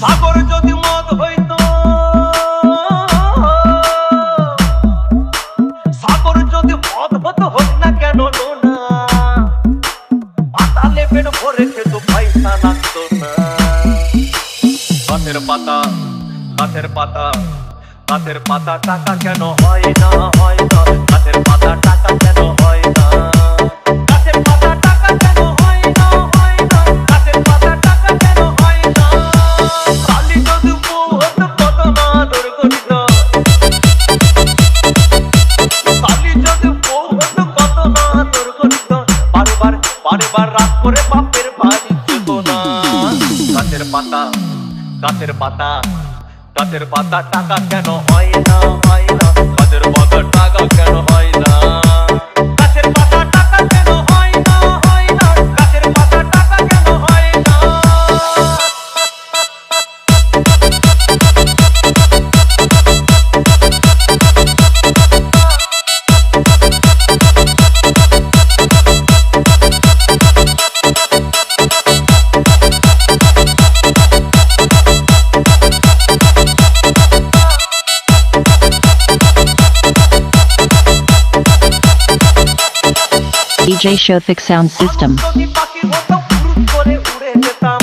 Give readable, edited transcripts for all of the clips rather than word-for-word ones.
সাগর যদি মদ হইতো, সাগর যদি মদ হতো হোক না কেন না, পাতালে পেট ভরে খেত পয়সা লাগতো না। গাছের পাতা, গাছের পাতা, গাছের পাতা টাকা কেন হয় না, হয় না। গাছের পাতা টাকা কেন হয় না, গাছের পাতা টাকা কেন হয় না, হয় না। গাছের পাতা টাকা কেন হয় না। কালি যদি বউ হতো কত না দুর্গঠিত, কালি যদি বউ হতো কত না দুর্গঠিত। বারবার বারবার রাত করে বাপের বাড়ি যেত না। গাছের পাতা, গাছের পাতা, গাছের পাতা টাকা কেন হয় না, হয় না। গাছের পাতা টাকা কেন হয় না, গাছের পাতা টাকা কেন হয় না, হয় না। গাছের পাতা টাকা কেন হয় না। DJ Shofik Sound System. যদি পাখি হতো ফুরুত করে উড়ে যেতাম,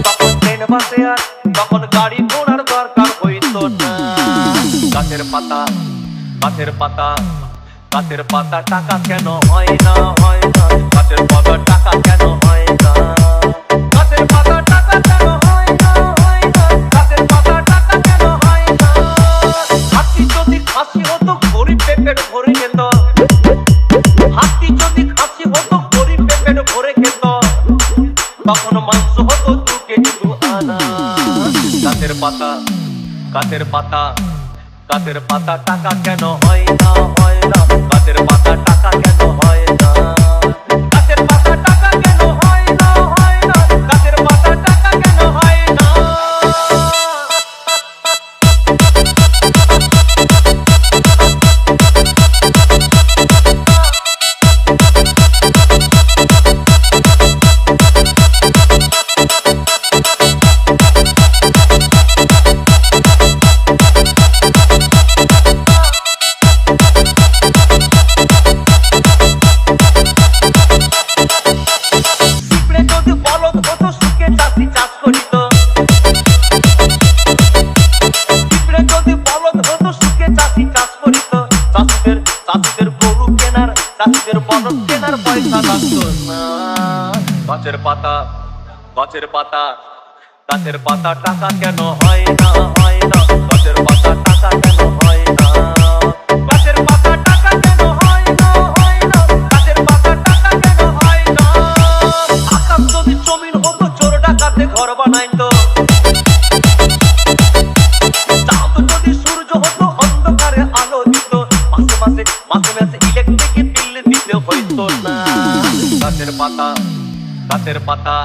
তখন ট্রেন বাসে আর তখন গাড়ি ঘোড়ার দরকার হইতো না। গাছের পাতা, গাছের পাতা, গাছের পাতা টাকা কেন হয় না, হয় না। গাছের পাতা টাকা কেন হয় না, গাছের পাতা টাকা কেন হয় না, হয় না। গাছের পাতা টাকা কেন হয় না। হাতি যদি খাসি হতো গরিব পেট ভরে যেত, হাতি যদি খাসি হতো গরিব পেট ভরে খেত, তখন মাংস হতো 2 কেজি 2 আনা। গাছের পাতা, গাছের পাতা, গাছের পাতা টাকা কেন হয় না, হয় না। গাছের পাতা টাকা কেন হয় না, গাছের পাতা টাকা কেন হয় না, হয় না। গাছের পাতা টাকা কেন হয় না। পিঁপড়ে যদি বলদ হতো সুখে চাষি চাষ করিত, পিঁপড়ে যদি বলদ হতো সুখে চাষি চাষ করিত। চাষিদের, চাষিদের গরু কেনার, চাষিদের বলদ কেনার পয়সা লাগতো না। গাছের পাতা, গাছের পাতা, গাছের পাতা টাকা কেন হয় না, হয় না। গাছের পাতা টাকা কেন হয় না, গাছের পাতা টাকা কেন হয় না, হয় না। গাছের পাতা টাকা কেন হয় না। আকাশ যদি জমিন হতো চোর ডাকাতে ঘর বানাইতো, চাঁদ যদি সূর্য হতো অন্ধকারে আলো দিত। মাসে মাসে, মাসে মাসে ইলেকট্রিক বিল দিতে হইতো না। গাছের পাতা, গাছের পাতা,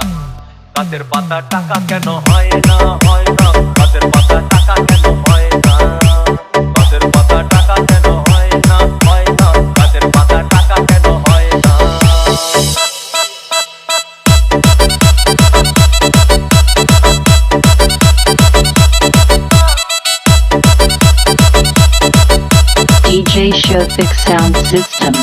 গাছের পাতা টাকা কেন হয় না, হয় না। গাছের পাতা টাকা কেন হয় না, গাছের পাতা টাকা কেন হয় না, হয় না। গাছের পাতা টাকা কেন হয় না। DJ Shofik Sound System.